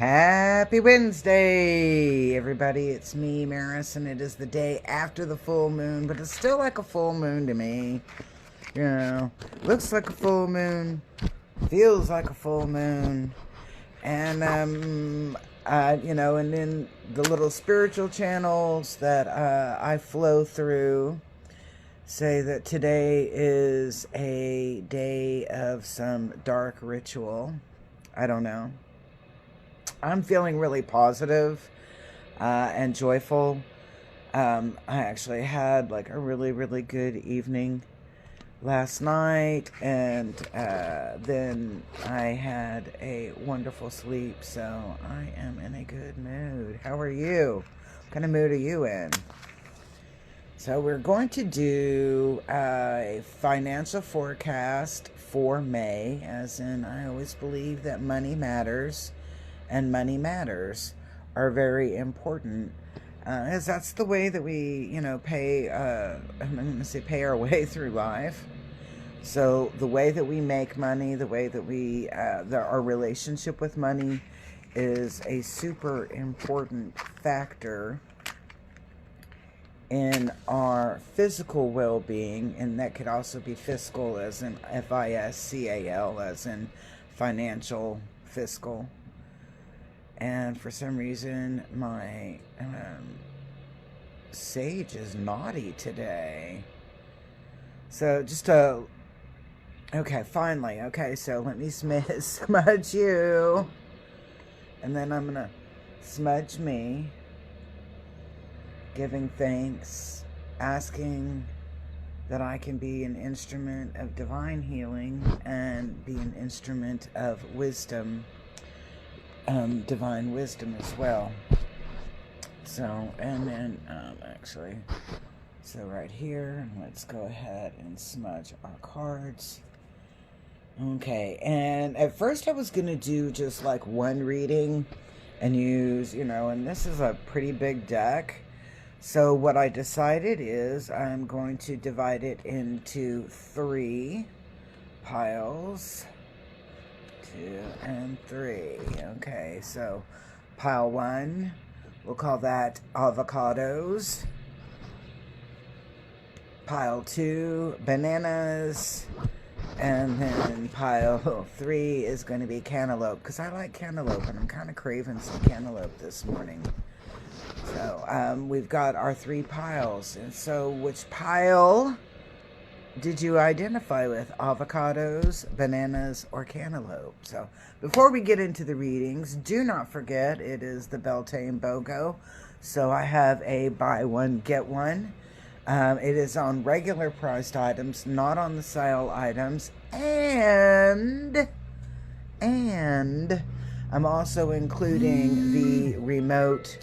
Happy Wednesday, everybody. It's me, Maris, and it is the day after the full moon, but it's still like a full moon to me. You know, looks like a full moon, feels like a full moon, and and then the little spiritual channels that I flow through say that today is a day of some dark ritual. I don't know. I'm feeling really positive and joyful. I actually had like a really, really good evening last night, and then I had a wonderful sleep, so I am in a good mood. How are you? What kind of mood are you in? So we're going to do a financial forecast for May, as in I always believe that money matters. And money matters are very important, as that's the way that we, pay. I'm going to say pay our way through life. So the way that we make money, the way that our relationship with money, is a super important factor in our physical well-being, and that could also be fiscal, as in FISCAL, as in financial fiscal. And for some reason, my sage is naughty today. So okay, finally. Okay, so let me smudge you. And then I'm going to smudge me. Giving thanks. Asking that I can be an instrument of divine healing and be an instrument of wisdom. Divine wisdom as well. So, and then so right here, let's go ahead and smudge our cards. Okay, and at first I was going to do just like one reading and use, and this is a pretty big deck. So what I decided is I'm going to divide it into 3 piles. 2 and 3. Okay, so pile 1, we'll call that avocados. Pile 2, bananas. And then pile 3 is going to be cantaloupe, because I like cantaloupe and I'm kind of craving some cantaloupe this morning. So we've got our 3 piles. And so which pile did you identify with? Avocados, bananas, or cantaloupe? So before we get into the readings, do not forget it is the Beltane BOGO. So I have a buy one, get one. It is on regular priced items, not on the sale items. And I'm also including the remote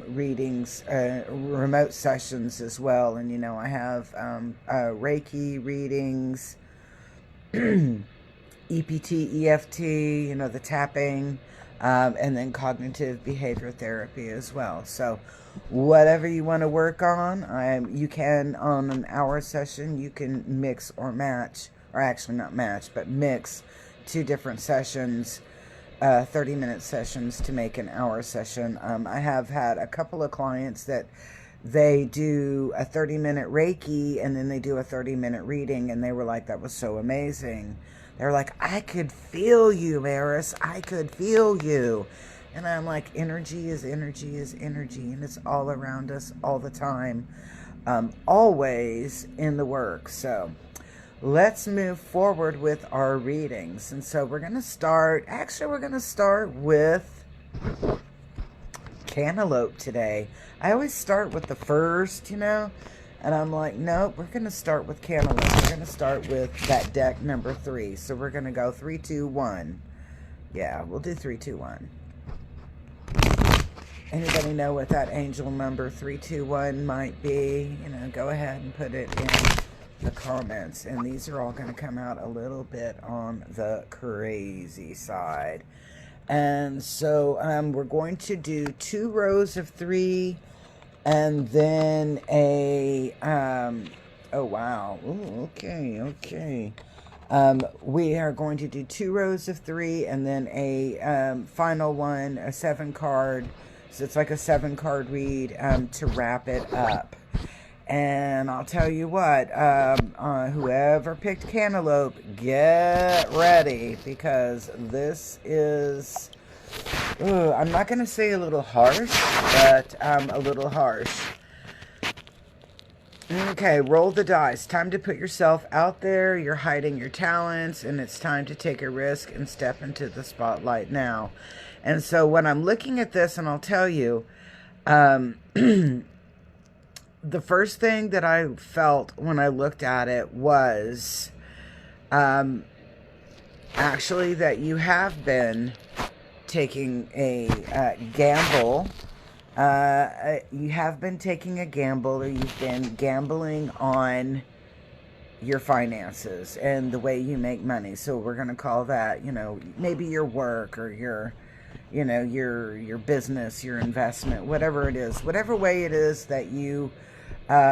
readings, remote sessions as well. And, I have Reiki readings, EPT, EFT, the tapping, and then cognitive behavior therapy as well. So whatever you want to work on, you can, on an hour session, you can mix or match, or actually not match, but mix 2 different sessions, 30-minute sessions to make an hour session. I have had a couple of clients that they do a 30-minute Reiki and then they do a 30-minute reading, and they were like, that was so amazing. They're like, I could feel you, Maris. I could feel you. And I'm like, energy is energy is energy, and it's all around us all the time, always in the work. So let's move forward with our readings. And so we're going to start with cantaloupe today. I always start with the first, and I'm like, nope, we're going to start with cantaloupe. We're going to start with that deck number 3. So we're going to go 3, 2, 1. Yeah, we'll do 3, 2, 1. Anybody know what that angel number 321 might be? Go ahead and put it in the comments. And these are all going to come out a little bit on the crazy side. And so we're going to do 2 rows of 3, and then a oh wow. Ooh, okay. We are going to do 2 rows of 3 and then a final one, a 7 card. So it's like a 7 card read to wrap it up. And I'll tell you what, whoever picked Cantaloupe, get ready, because this is, I'm not going to say a little harsh, but a little harsh. Okay, roll the dice. Time to put yourself out there. You're hiding your talents, and it's time to take a risk and step into the spotlight now. And so when I'm looking at this, and I'll tell you, the first thing that I felt when I looked at it was actually that you have been taking a gamble. You have been taking a gamble, or you've been gambling on your finances and the way you make money. So we're going to call that, maybe your work or your business, your investment, whatever it is, whatever way it is that you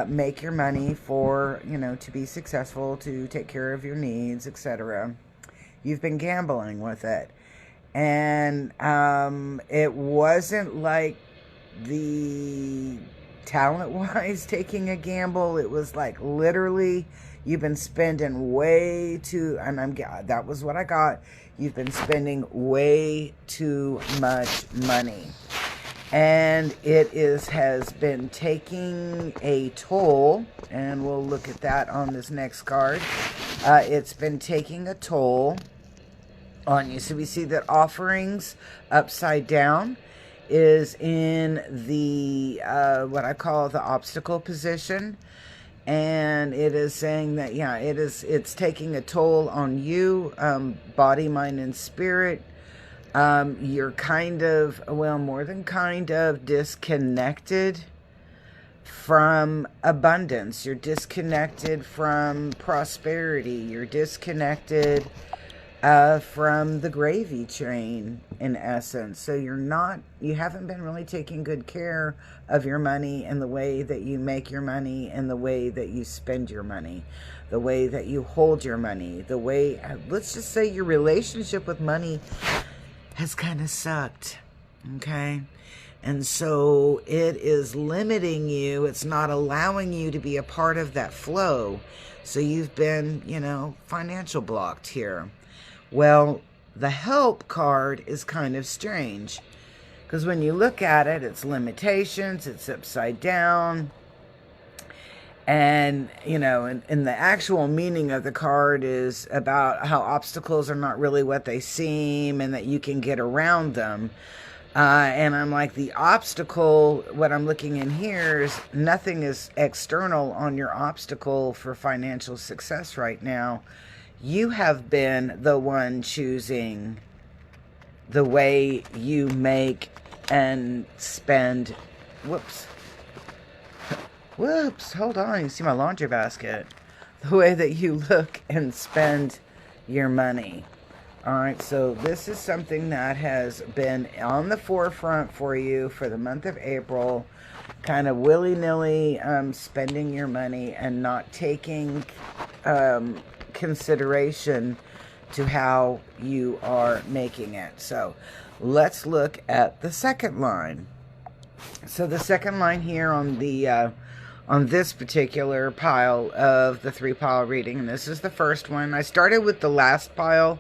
make your money for, to be successful, to take care of your needs, etc. You've been gambling with it. And it wasn't like the talent-wise taking a gamble. It was like literally you've been spending way too, and that was what I got. You've been spending way too much money. And it has been taking a toll, and we'll look at that on this next card. It's been taking a toll on you. So we see that offerings upside down is in the, what I call the obstacle position. And it is saying that, it's taking a toll on you, body, mind, and spirit. You're kind of, more than kind of, disconnected from abundance. You're disconnected from prosperity. You're disconnected from the gravy train, in essence. So you haven't been really taking good care of your money and the way that you make your money and the way that you spend your money, the way that you hold your money, the way, let's just say your relationship with money has kind of sucked, okay? And so it is limiting you. It's not allowing you to be a part of that flow. So you've been, financial blocked here. Well, the help card is kind of strange, because when you look at it, it's limitations, it's upside down. And, and the actual meaning of the card is about how obstacles are not really what they seem and that you can get around them. And I'm like, the obstacle, what I'm looking in here is nothing is external on your obstacle for financial success right now. You have been the one choosing the way you make and spend. Whoops, hold on. You see my laundry basket. The way that you look and spend your money. All right, so this is something that has been on the forefront for you for the month of April. Kind of willy-nilly spending your money and not taking consideration to how you are making it. So let's look at the second line. So the second line here on the on this particular pile of the 3-pile reading, and this is the first one. I started with the last pile.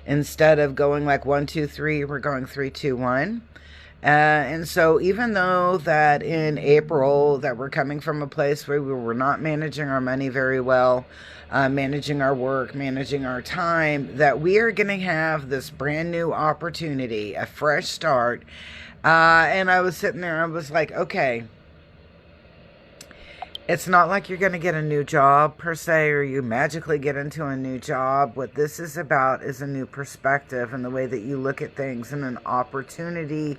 Instead of going like 1, 2, 3, we're going 3, 2, 1. And so even though that in April that we're coming from a place where we were not managing our money very well, managing our work, managing our time, that we are going to have this brand new opportunity, a fresh start. And I was sitting there, I was like, okay, it's not like you're going to get a new job per se, or you magically get into a new job. What this is about is a new perspective and the way that you look at things, and an opportunity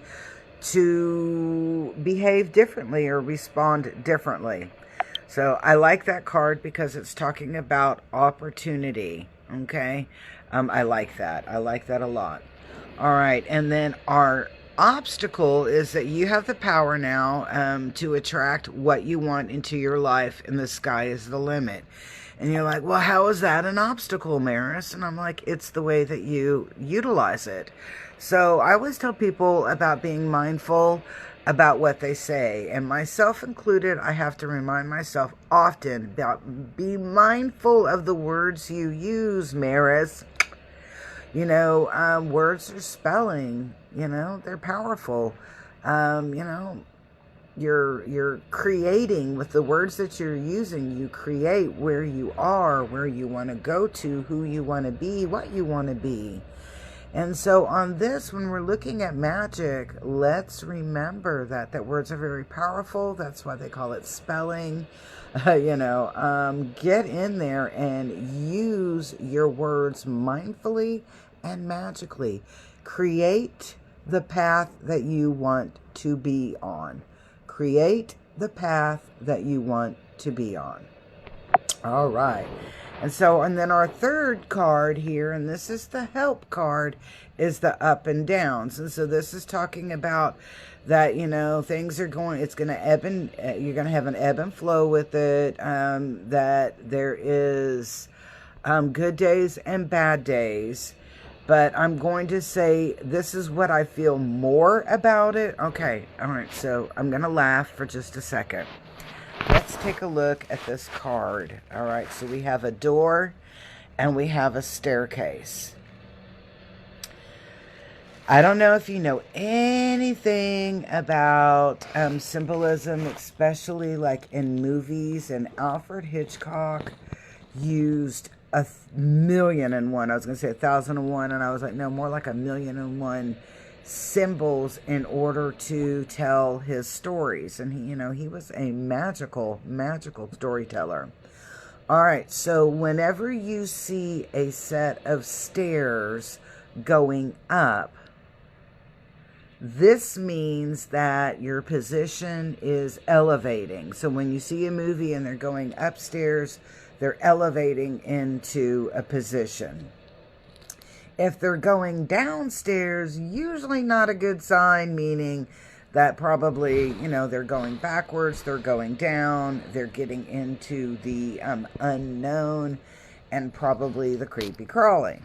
to behave differently or respond differently. So I like that card because it's talking about opportunity. Okay. I like that. I like that a lot. All right. And then our obstacle is that you have the power now to attract what you want into your life, and the sky is the limit. And you're like, well, how is that an obstacle, Maris? And I'm like, it's the way that you utilize it. So I always tell people about being mindful about what they say. And myself included, I have to remind myself often about be mindful of the words you use, Maris. You know, words are spelling, you know, they're powerful. You know, you're creating with the words that you're using. You create where you are, where you want to go to, who you want to be, what you want to be. And so on this, when we're looking at magic, let's remember that words are very powerful. That's why they call it spelling. You know, get in there and use your words mindfully and magically. Create the path that you want to be on. Create the path that you want to be on. All right. And then our third card here, and this is the help card, is the up and downs. And so this is talking about that, you know, things are going, it's going to ebb and, you're going to have an ebb and flow with it, that there is good days and bad days. But I'm going to say this is what I feel more about it. Okay, all right, so I'm going to laugh for just a second. Let's take a look at this card. All right, so we have a door and we have a staircase. I don't know if you know anything about symbolism, especially like in movies, and Alfred Hitchcock used 1,000,001. I was going to say 1,001, and I was like, no, more like 1,000,001 symbols in order to tell his stories. And he, you know, he was a magical storyteller. All right, so whenever you see a set of stairs going up, this means that your position is elevating. So when you see a movie and they're going upstairs, they're elevating into a position. If they're going downstairs, usually not a good sign, meaning that probably, you know, they're going backwards, they're going down, they're getting into the unknown, and probably the creepy crawly.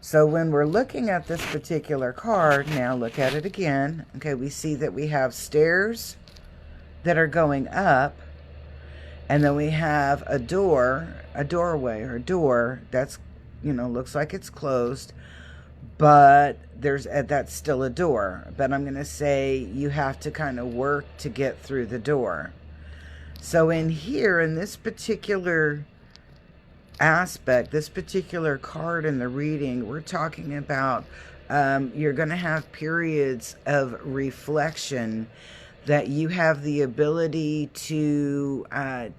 So when we're looking at this particular card, now look at it again. Okay, we see that we have stairs that are going up, and then we have a doorway or door that's, you know, looks like it's closed, but that's still a door. But I'm going to say you have to kind of work to get through the door. So in here, in this particular aspect, this particular card in the reading, we're talking about you're going to have periods of reflection, that you have the ability to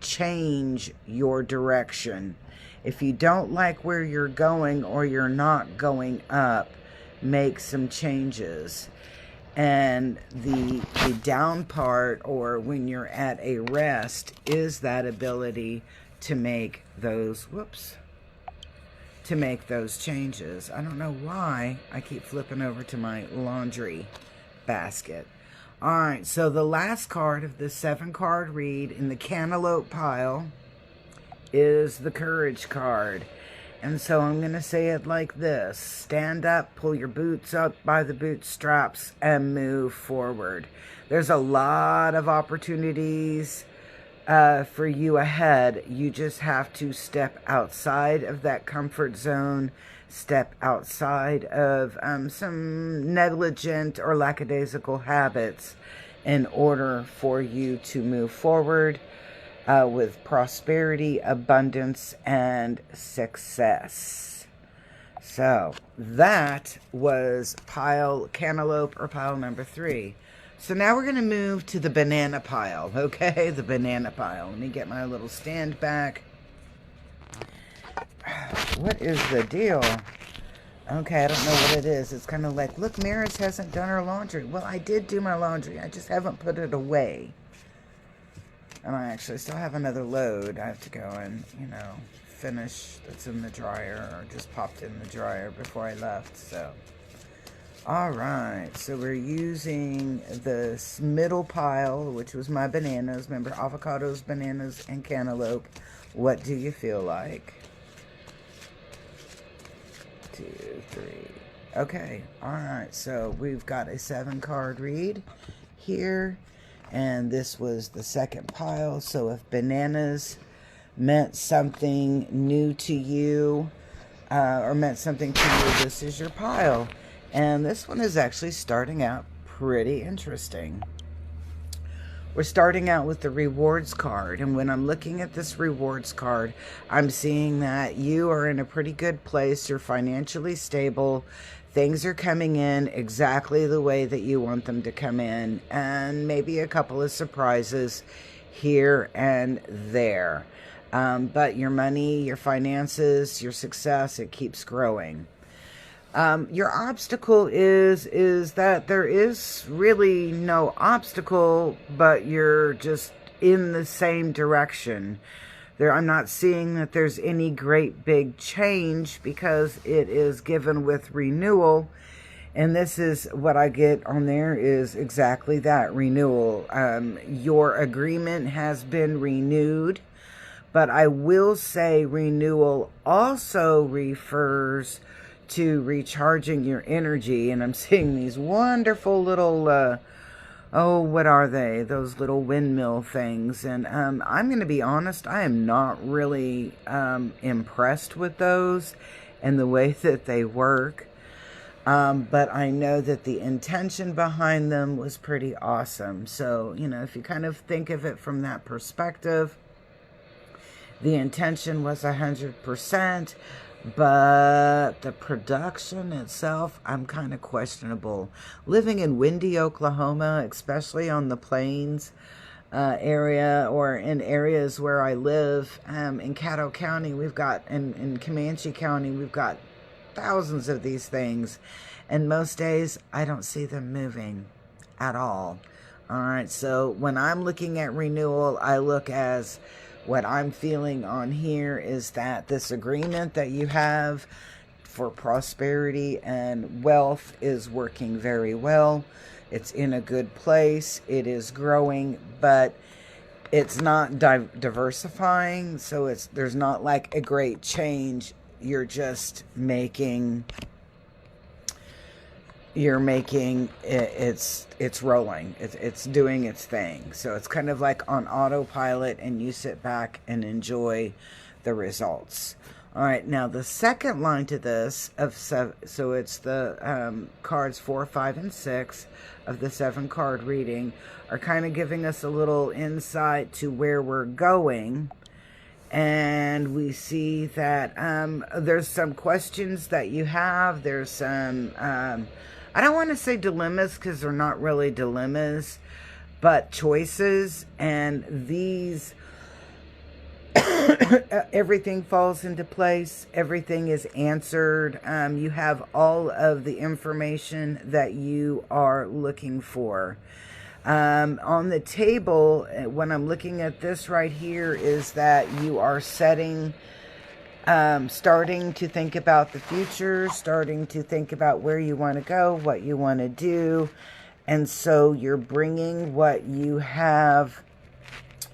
change your direction. If you don't like where you're going or you're not going up, make some changes. And the down part, or when you're at a rest, is that ability to make those, to make those changes. I don't know why I keep flipping over to my laundry basket. All right, so the last card of the 7-card read in the Cantaloupe pile is the Courage card. And so I'm going to say it like this: stand up, pull your boots up by the bootstraps, and move forward. There's a lot of opportunities for you ahead. You just have to step outside of that comfort zone, step outside of some negligent or lackadaisical habits in order for you to move forward with prosperity, abundance, and success. So that was Cantaloupe, or pile number 3. So now we're going to move to the banana pile, okay? The banana pile. Let me get my little stand back. What is the deal? Okay, I don't know what it is. It's kind of like, look, Maris hasn't done her laundry. Well, I did do my laundry. I just haven't put it away. And I actually still have another load. I have to go and, you know, finish. That's in the dryer, or just popped in the dryer before I left, so. All right, so we're using this middle pile, which was my bananas. Remember, avocados, bananas, and cantaloupe. What do you feel like? 2, 3. Okay, all right. So we've got a 7-card read here, and this was the second pile. So if bananas meant something new to you, or meant something to you, this is your pile. And this one is actually starting out pretty interesting. We're starting out with the rewards card, and when I'm looking at this rewards card, I'm seeing that you are in a pretty good place. You're financially stable. Things are coming in exactly the way that you want them to come in, and maybe a couple of surprises here and there. But your money, your finances, your success, it keeps growing. Your obstacle is that there is really no obstacle, but you're just in the same direction. I'm not seeing that there's any great big change because it is given with renewal. And this is what I get on there is exactly that, renewal. Your agreement has been renewed, but I will say renewal also refers to recharging your energy. And I'm seeing these wonderful little, what are they? Those little windmill things. And I'm going to be honest, I am not really impressed with those and the way that they work. But I know that the intention behind them was pretty awesome. So, if you kind of think of it from that perspective, the intention was 100%, but the production itself, I'm kind of questionable. Living in windy Oklahoma, especially on the plains area, or in areas where I live, in Caddo County, we've got, in Comanche County, we've got thousands of these things, and most days I don't see them moving at all. All right, so when I'm looking at renewal, I look as what I'm feeling on here is that this agreement that you have for prosperity and wealth is working very well. It's in a good place. It is growing, but it's not diversifying. So there's not like a great change. You're just making it's rolling, it's doing its thing. So it's kind of like on autopilot, and you sit back and enjoy the results. All right, now the second line to this so it's the cards 4, 5, and 6 of the 7-card reading are kind of giving us a little insight to where we're going. And we see that there's some questions that you have. There's some, I don't want to say dilemmas because they're not really dilemmas, but choices. And these, everything falls into place. Everything is answered. You have all of the information that you are looking for. On the table, when I'm looking at this right here, is that you are starting to think about the future, starting to think about where you want to go, what you want to do. And so you're bringing what you have,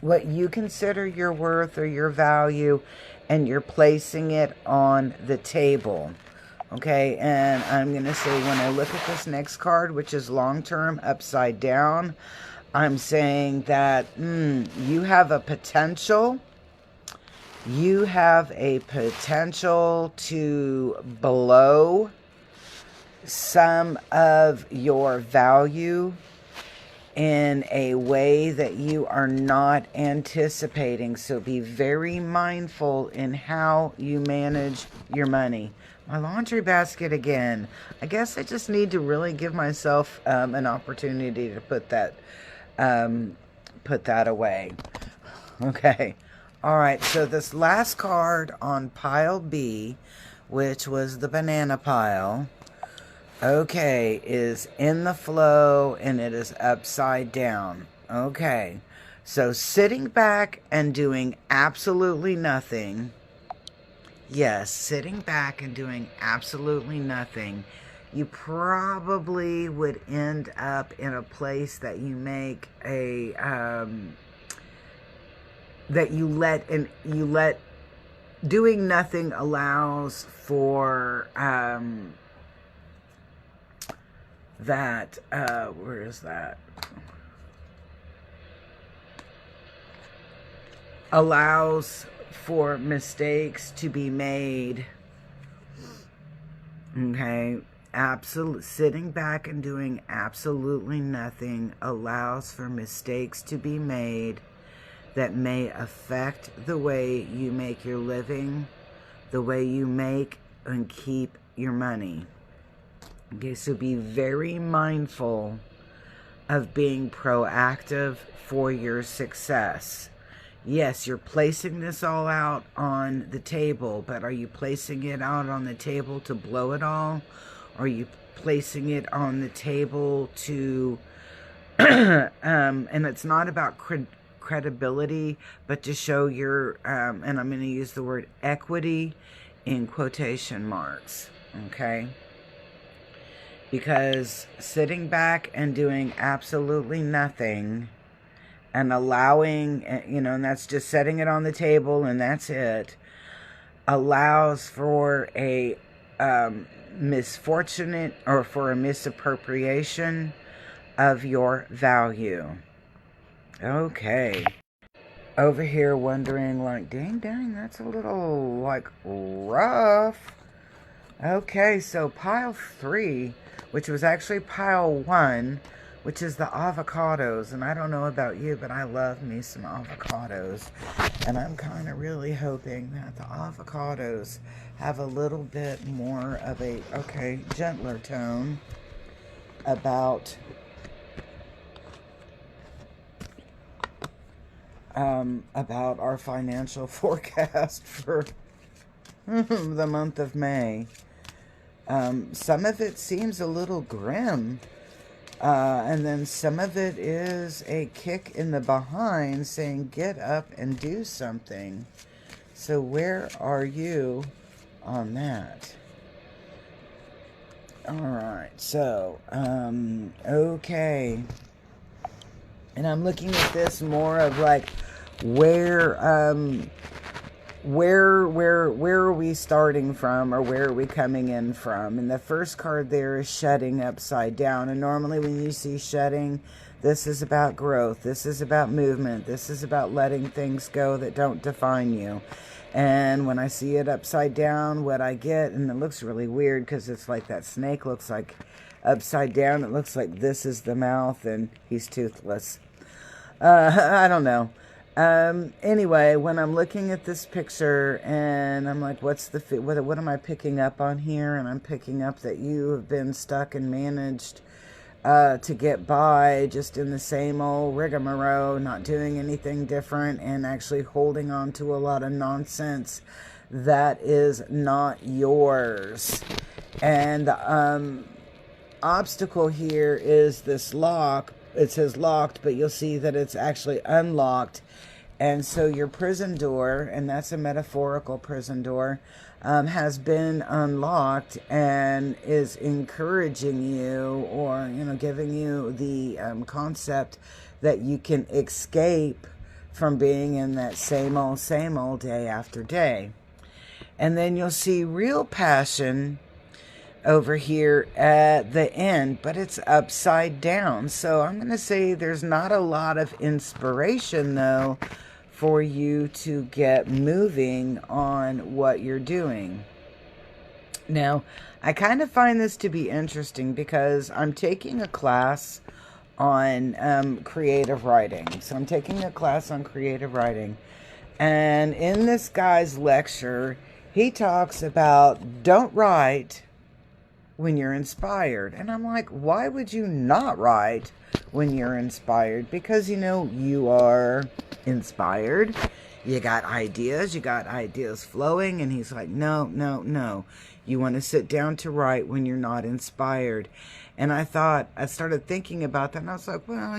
what you consider your worth or your value, and you're placing it on the table. Okay, and I'm going to say when I look at this next card, which is long-term upside down, I'm saying that you have a potential. You have a potential to blow some of your value in a way that you are not anticipating. So be very mindful in how you manage your money. My laundry basket again. I guess I just need to really give myself an opportunity to put that away. Okay. All right. So this last card on pile B, which was the banana pile, okay, is in the flow, and it is upside down. Okay. So sitting back and doing absolutely nothing. Yes, sitting back and doing absolutely nothing, you probably would end up in a place that you make a that you let doing nothing allows for that where is that? Allows for mistakes to be made. Okay, sitting back and doing absolutely nothing allows for mistakes to be made that may affect the way you make your living, the way you make and keep your money. Okay, so be very mindful of being proactive for your success. Yes, you're placing this all out on the table, but are you placing it out on the table to blow it all? Or are you placing it on the table to, and it's not about credibility, but to show your, and I'm going to use the word equity in quotation marks, okay? Because sitting back and doing absolutely nothing and allowing, and that's just setting it on the table and that's it, allows for a misfortunate or for a misappropriation of your value. Okay. Over here wondering like, dang, that's a little like rough. Okay, so pile 3, which was actually pile 1, which is the avocados. And I don't know about you, but I love me some avocados. And I'm kind of really hoping that the avocados have a little bit more of a, gentler tone about our financial forecast for the month of May. Some of it seems a little grim. And then some of it is a kick in the behind saying, get up and do something. So where are you on that? All right. So, okay. And I'm looking at this more of like, where are we starting from, or where are we coming in from? And the first card there is shedding upside down. And normally when you see shedding, this is about growth. This is about movement. This is about letting things go that don't define you. And when I see it upside down, what I get, and it looks really weird because it's like that snake looks like upside down. It looks like this is the mouth and he's toothless. I don't know. Anyway, when I'm looking at this picture and I'm like, what am I picking up on here? And I'm picking up that you have been stuck and managed to get by just in the same old rigmarole, not doing anything different and actually holding on to a lot of nonsense that is not yours. And the obstacle here is this lock. It says locked, but you'll see that it's actually unlocked. And so your prison door, and that's a metaphorical prison door, has been unlocked and is encouraging you, or, giving you the concept that you can escape from being in that same old day after day. And then you'll see real passion over here at the end, but it's upside down. So I'm going to say there's not a lot of inspiration, though, for you to get moving on what you're doing. Now, I kind of find this to be interesting because I'm taking a class on creative writing. So I'm taking a class on creative writing. And in this guy's lecture, he talks about don't write when you're inspired. And I'm like, why would you not write when you're inspired? Because, you are inspired. You got ideas flowing. And he's like, no. You want to sit down to write when you're not inspired. And I started thinking about that. And I was like, well,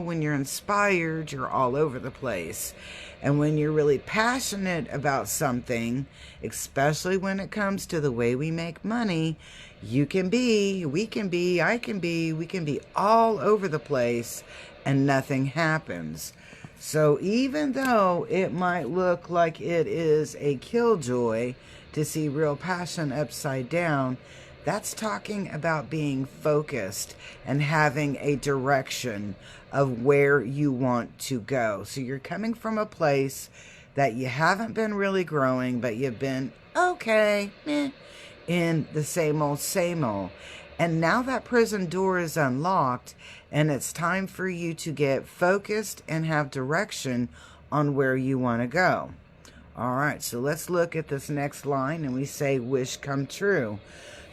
when you're inspired, you're all over the place. And when you're really passionate about something, especially when it comes to the way we make money, we can be all over the place and nothing happens. So even though it might look like it is a killjoy to see real passion upside down, that's talking about being focused and having a direction of where you want to go. So you're coming from a place that you haven't been really growing, but you've been okay, in the same old, same old. And now that prison door is unlocked, and it's time for you to get focused and have direction on where you want to go. All right, so let's look at this next line, and we say wish come true.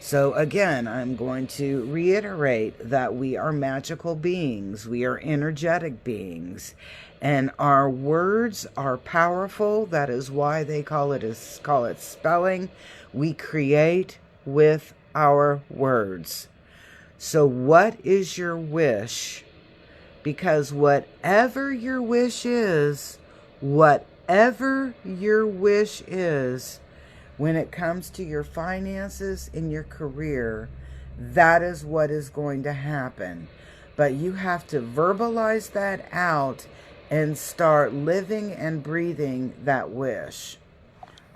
So again, I'm going to reiterate that we are magical beings. We are energetic beings. And our words are powerful. That is why they call it spelling. We create with our words. So what is your wish? Because whatever your wish is, when it comes to your finances and your career, that is what is going to happen. But you have to verbalize that out and start living and breathing that wish.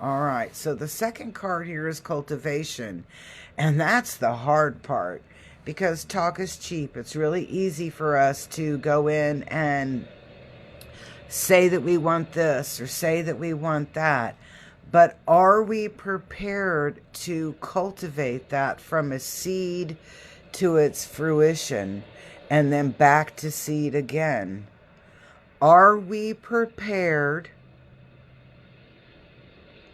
All right, so the second card here is cultivation. And that's the hard part, because talk is cheap. It's really easy for us to go in and say that we want this or say that we want that. But are we prepared to cultivate that from a seed to its fruition and then back to seed again? Are we prepared?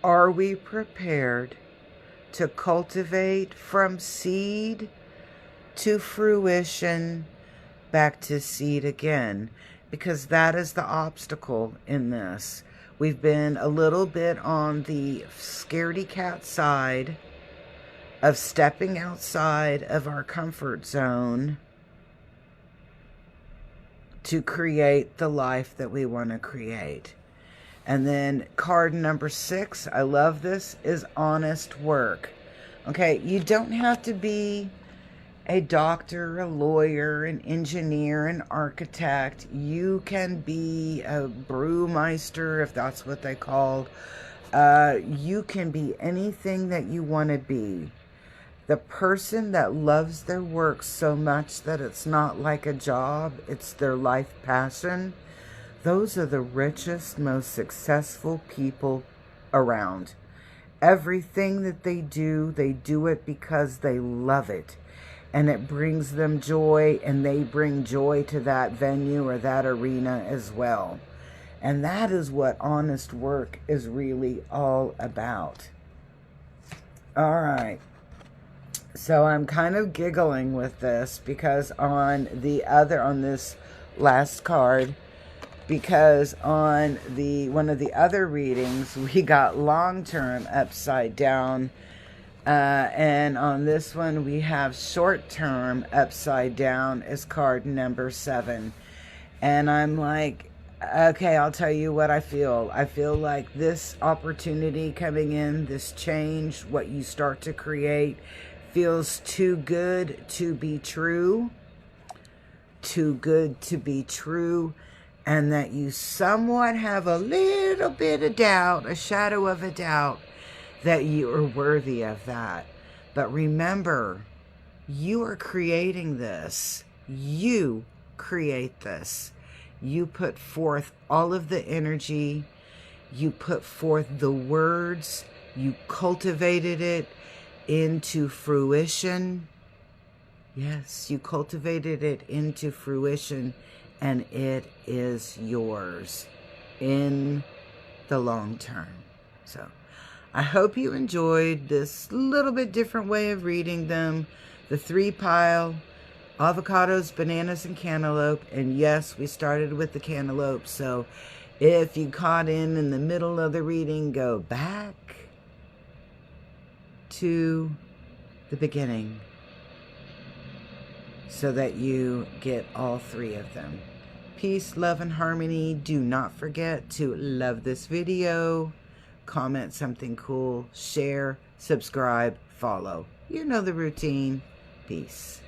Are we prepared to cultivate from seed to fruition back to seed again? Because that is the obstacle in this. We've been a little bit on the scaredy cat side of stepping outside of our comfort zone to create the life that we want to create. And then card number 6, I love this, is honest work. Okay, you don't have to be a doctor, a lawyer, an engineer, an architect. You can be a brewmeister, if that's what they called. You can be anything that you want to be. The person that loves their work so much that it's not like a job, it's their life passion, those are the richest, most successful people around. Everything that they do it because they love it. And it brings them joy, and they bring joy to that venue or that arena as well. And that is what honest work is really all about. All right. So I'm kind of giggling with this because on this last card, because on one of the other readings, we got long-term upside down. And on this one, we have short-term upside down as card number 7. And I'm like, okay, I'll tell you what I feel. I feel like this opportunity coming in, this change, what you start to create, feels too good to be true. Too good to be true. And that you somewhat have a little bit of doubt, a shadow of a doubt, that you are worthy of that. But remember, you are creating this. You create this. You put forth all of the energy. You put forth the words. You cultivated it into fruition. Yes, you cultivated it into fruition, and it is yours in the long term. So I hope you enjoyed this little bit different way of reading them. The 3-pile, avocados, bananas, and cantaloupe. And yes, we started with the cantaloupe. So if you caught in the middle of the reading, go back to the beginning so that you get all 3 of them. Peace, love, and harmony. Do not forget to love this video, comment something cool, share, subscribe, follow. You know the routine. Peace.